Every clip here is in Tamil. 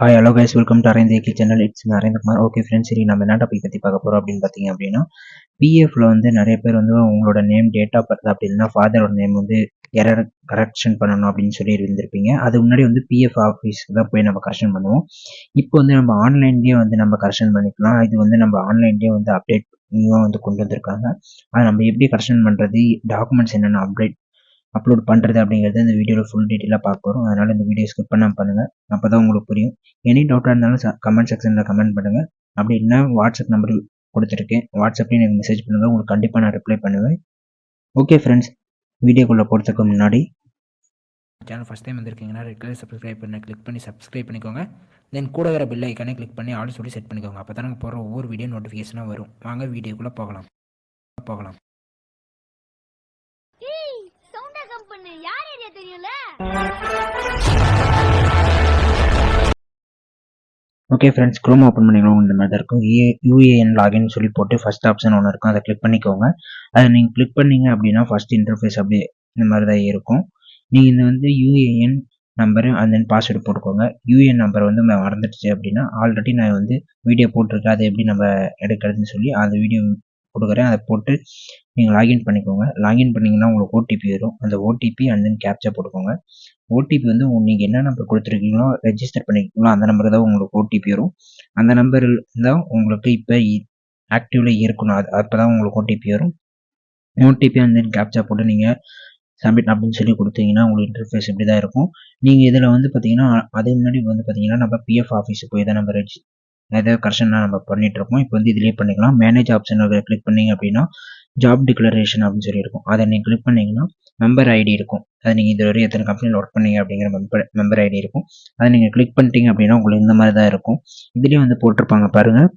Hi hello guys, welcome to Aravind AK channel. It's Aravindkumar. Okay friends, சரி நம்ம என்ன டாபிக் பற்றி பார்க்க போகிறோம் அப்படின்னு பார்த்தீங்க அப்படின்னா, பிஎஃப்ல வந்து நிறைய பேர் வந்து உங்களோட நேம், டேட் ஆஃப் பர்த் அப்படி இல்லைன்னா ஃபாதரோட நேம் வந்து எரர் கரெக்ஷன் பண்ணணும் அப்படின்னு சொல்லி இருந்திருப்பீங்க. அது முன்னாடி வந்து பிஎஃப் ஆஃபீஸ்க்கு தான் போய் நம்ம கரெக்ஷன் பண்ணுவோம். இப்போ வந்து நம்ம ஆன்லைன்லேயே வந்து நம்ம கரெக்ஷன் பண்ணிக்கலாம். இது வந்து நம்ம ஆன்லைன்லேயே வந்து அப்டேட் நியூவாக வந்து கொண்டு வந்திருக்காங்க. அதை நம்ம எப்படி கரெக்ஷன் பண்ணுறது, டாக்குமெண்ட்ஸ் என்னென்ன அப்லோட் பண்ணுறது அப்படிங்கிறது இந்த வீடியோவில் ஃபுல் டீட்டெயிலாக பார்க்க போகிறோம். அதனால் இந்த வீடியோ ஸ்கிப் பண்ணாமல் பண்ணுங்கள், அப்போ தான் உங்களுக்கு புரியும். எனி டவுட்டாக இருந்தாலும் கமெண்ட் செக்ஷனில் கமெண்ட் பண்ணுங்கள். அப்படி இல்லைன்னா வாட்ஸ்அப் நம்பர் கொடுத்துருக்கேன், வாட்ஸ்அப்லேயும் எனக்கு மெசேஜ் பண்ணுங்கள், உங்களுக்கு கண்டிப்பாக நான் ரிப்ளை பண்ணுவேன். ஓகே ஃப்ரெண்ட்ஸ், வீடியோக்குள்ளே போகிறதுக்கு முன்னாடி சேனல் ஃபஸ்ட் டைம் வந்திருக்கீங்கன்னா ரெட் கலர் சப்ஸ்கிரைப் பண்ணி கிளிக் பண்ணி சப்ஸ்கிரைப் பண்ணிக்கோங்க. தென் கூட வர பெல் ஐக்கானே கிளிக் பண்ணி ஆல் சொல்லி செட் பண்ணிக்கோங்க. அப்போ தான் நாங்கள் போகிற ஒவ்வொரு வீடியோ நோட்டிஃபிகேஷனாக வரும். வாங்க வீடியோக்குள்ளே போகலாம். ஓகே ஃப்ரெண்ட்ஸ், க்ரோம் ஓப்பன் பண்ணிக்கலாம். இந்த மாதிரி தான் இருக்கும். யூஏஎன் லாகின் சொல்லி போட்டு ஃபர்ஸ்ட் ஆப்ஷன் ஒன்று இருக்கும், அதை கிளிக் பண்ணிக்கோங்க. அதை நீங்கள் கிளிக் பண்ணீங்க அப்படின்னா ஃபர்ஸ்ட் இன்டர்ஃபேஸ் அப்படியே இந்த மாதிரி தான் இருக்கும். நீங்கள் இந்த வந்து UAN number and then password போட்டுக்கோங்க. யூஏஎன் நம்பர் வந்து மறந்துடுச்சு அப்படின்னா ஆல்ரெடி நான் வந்து வீடியோ போட்டிருக்கேன், அதை எப்படி நம்ம எடுக்கிறதுன்னு சொல்லி அந்த வீடியோ கொடுக்குறேன். அதை போட்டு நீங்கள் லாகின் பண்ணிக்கோங்க. லாகின் பண்ணிங்கன்னா உங்களுக்கு ஓடிபி வரும். அந்த ஓடிபி அண்ட் தென் கேப்சா போட்டுக்கோங்க. ஓடிபி வந்து நீங்கள் என்ன நம்பர் கொடுத்துருக்கீங்களோ ரெஜிஸ்டர் பண்ணிக்கீங்களோ அந்த நம்பர் தான் உங்களுக்கு ஓடிபி வரும். அந்த நம்பரில் தான் உங்களுக்கு இப்போ ஆக்டிவ்ல இருக்கணும். அப்போ தான் உங்களுக்கு ஓடிபி வரும். ஓடிபி அண்ட் தென் கேப்சா போட்டு நீங்கள் சப்மிட் அப்படின்னு சொல்லி கொடுத்தீங்கன்னா உங்களுக்கு இன்டர்ஃபேஸ் இப்படி தான் இருக்கும். நீங்கள் இதில் வந்து பார்த்தீங்கன்னா அதே முன்னாடி வந்து பார்த்தீங்கன்னா நம்ம பிஎஃப் ஆஃபீஸுக்கு போய் தான் நம்ம ஏதாவது கரெக்ஷன்லாம் நம்ம பண்ணிட்டு இருக்கோம். இப்போ வந்து இதிலே பண்ணிக்கலாம். மேனேஜ் ஆப்ஷன் கிளிக் பண்ணீங்க அப்படின்னா ஜாப் டிக்ளரேஷன் அப்படின்னு சொல்லி இருக்கும். அதை நீங்கள் கிளிக் பண்ணீங்கன்னா மெம்பர் ஐடி இருக்கும். அதை நீங்கள் இது வரை எத்தனை கம்பெனியில் ஒர்க் பண்ணீங்க அப்படிங்கிற மெம்பர் ஐடி இருக்கும். அதை நீங்கள் கிளிக் பண்ணிட்டீங்க அப்படின்னா உங்களுக்கு இந்த மாதிரி தான் இருக்கும். இதுலேயும் வந்து போட்டிருப்பாங்க பாருங்கள்.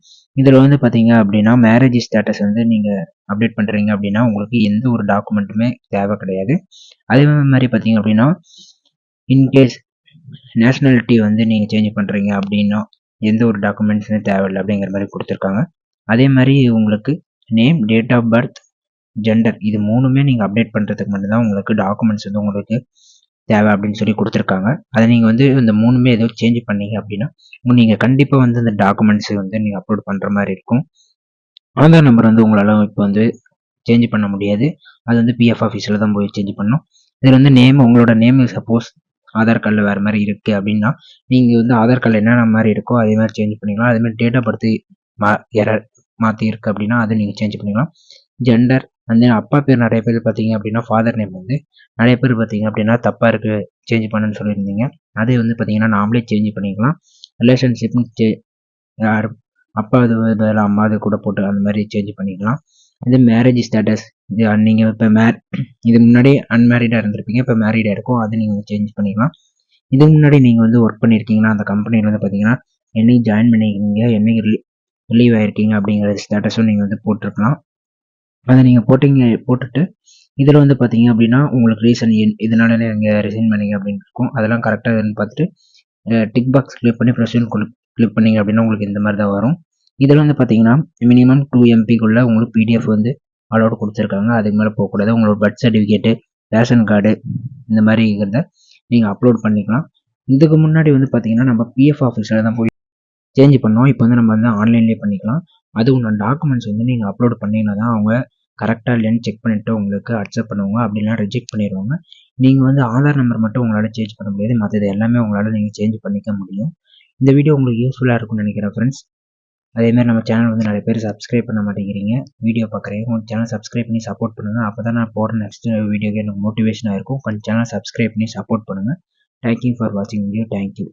இதில் வந்து பார்த்தீங்க அப்படின்னா மேரேஜ் ஸ்டேட்டஸ் வந்து நீங்கள் அப்டேட் பண்ணுறீங்க அப்படின்னா உங்களுக்கு எந்த ஒரு டாக்குமெண்ட்டுமே தேவை கிடையாது. அதே மாதிரி பார்த்தீங்க அப்படின்னா இன்கேஸ் நேஷ்னாலிட்டி வந்து நீங்கள் சேஞ்ச் பண்ணுறீங்க அப்படின்னா எந்த ஒரு டாக்குமெண்ட்ஸுமே தேவையில்லை அப்படிங்கிற மாதிரி கொடுத்துருக்காங்க. அதே மாதிரி உங்களுக்கு name, date of birth, gender இது மூணுமே நீங்கள் அப்டேட் பண்ணுறதுக்கு மட்டும்தான் உங்களுக்கு டாக்குமெண்ட்ஸ் வந்து உங்களுக்கு தேவை அப்படின்னு சொல்லி கொடுத்துருக்காங்க. அதை நீங்கள் வந்து இந்த மூணுமே ஏதோ சேஞ்ச் பண்ணீங்க அப்படின்னா நீங்கள் கண்டிப்பாக வந்து இந்த டாக்குமெண்ட்ஸ் வந்து நீங்கள் அப்லோட் பண்ணுற மாதிரி இருக்கும். ஆதார் நம்பர் வந்து உங்களால் இப்போ வந்து சேஞ்ச் பண்ண முடியாது. அது வந்து பிஎஃப் ஆஃபீஸில் தான் போய் சேஞ்ச் பண்ணணும். இதில் வந்து நேம், உங்களோட நேம் சப்போஸ் ஆதார் கார்டில் வேறு மாதிரி இருக்குது அப்படின்னா நீங்கள் வந்து ஆதார் கார்டில் என்னென்ன மாதிரி இருக்கோ அதே மாதிரி சேஞ்ச் பண்ணிக்கலாம். அதேமாதிரி டேட் ஆஃப் பர்த் எரர் மாற்றி இருக்குது அப்படின்னா அதை நீங்கள் சேஞ்ச் பண்ணிக்கலாம். ஜெண்டர் வந்து அப்பா பேர் நிறைய பேர் பார்த்தீங்க அப்படின்னா ஃபாதர் நேம் வந்து நிறைய பேர் பார்த்தீங்க அப்படின்னா தப்பாக இருக்குது சேஞ்ச் பண்ணுன்னு சொல்லியிருந்தீங்க. அதை வந்து பார்த்தீங்கன்னா நாமளே சேஞ்ச் பண்ணிக்கலாம். ரிலேஷன்ஷிப்னு யார் அப்பா இது பதில் அம்மா இது கூட போட்டு அந்த மாதிரி சேஞ்ச் பண்ணிக்கலாம். இது மேரேஜ் ஸ்டேட்டஸ், இது நீங்கள் இப்போ இது முன்னாடி அன்மேரிடாக இருந்திருப்பீங்க, இப்போ மேரீடாக இருக்கும், அது நீங்கள் சேஞ்ச் பண்ணிக்கலாம். இதுக்கு முன்னாடி நீங்கள் வந்து ஒர்க் பண்ணியிருக்கீங்கன்னா அந்த கம்பெனியில் வந்து பார்த்தீங்கன்னா என்னைக்கு ஜாயின் பண்ணியிருக்கீங்க, என்னைக்கு ரிலீவ் ஆகிருக்கீங்க அப்படிங்கிற ஸ்டேட்டஸும் நீங்கள் வந்து போட்டிருக்கலாம். அதை நீங்கள் போட்டுட்டு இதில் வந்து பார்த்தீங்க அப்படின்னா உங்களுக்கு ரீசன் இதனால நீங்கள் ரிசைன் பண்ணீங்க அப்படின்னு இருக்கும். அதெல்லாம் கரெக்டாக இருக்குன்னு பார்த்துட்டு டிக் பாக்ஸ் கிளிக் பண்ணி ப்ரெஷன் கிளிக் பண்ணீங்க அப்படின்னா உங்களுக்கு இந்த மாதிரி தான் வரும். இதில் வந்து பார்த்தீங்கன்னா மினிமம் 2 MBக்குள்ளே உங்களுக்கு பிடிஎஃப் வந்து அலோடு கொடுத்துருக்காங்க. அதுக்கு மேலே போகக்கூடாது. உங்களோட பர்த் சர்டிஃபிகேட்டு, ரேஷன் கார்டு இந்த மாதிரி இருக்கிறத நீங்கள் அப்லோட் பண்ணிக்கலாம். இதுக்கு முன்னாடி வந்து பார்த்தீங்கன்னா நம்ம பிஎஃப் ஆஃபீஸில் தான் போய் சேஞ்ச் பண்ணோம். இப்போ வந்து நம்ம வந்து ஆன்லைன்லேயே பண்ணிக்கலாம். அது உங்களோட டாக்குமெண்ட்ஸ் வந்து நீங்கள் அப்லோட் பண்ணிங்கன்னா தான் அவங்க கரெக்டாக இல்லைன்னு செக் பண்ணிவிட்டு உங்களுக்கு அக்செப்ட் பண்ணுவாங்க, அப்படின்னா ரிஜெக்ட் பண்ணிடுவாங்க. நீங்கள் வந்து ஆதார் நம்பர் மட்டும் உங்களால் சேஞ்ச் பண்ண முடியாது, மற்றது எல்லாமே உங்களால் நீங்கள் சேஞ்ச் பண்ணிக்க முடியும். இந்த வீடியோ உங்களுக்கு யூஸ்ஃபுல்லாக இருக்கும்னு நினைக்கிறேன் ஃப்ரெண்ட்ஸ். அதேமாதிரி நம்ம சேனல் வந்து நிறைய பேர் சப்ஸ்கிரைப் பண்ண மாட்டேங்கிறீங்க. வீடியோ பார்க்குறீங்க, உங்கள் சேனல் சப்ஸ்கிரைப் பண்ணி சப்போர்ட் பண்ணுங்கள். அப்போ தான் நான் போடுற நெக்ஸ்ட் வீடியோக்கு எனக்கு மோட்டிவேஷனாக இருக்கும். கொஞ்சம் சேனல் சப்ஸ்கிரைப் பண்ணி சப்போர்ட் பண்ணுங்கள். தேங்க்யூ ஃபார் வாட்சிங் வீடியோ. தேங்க்யூ.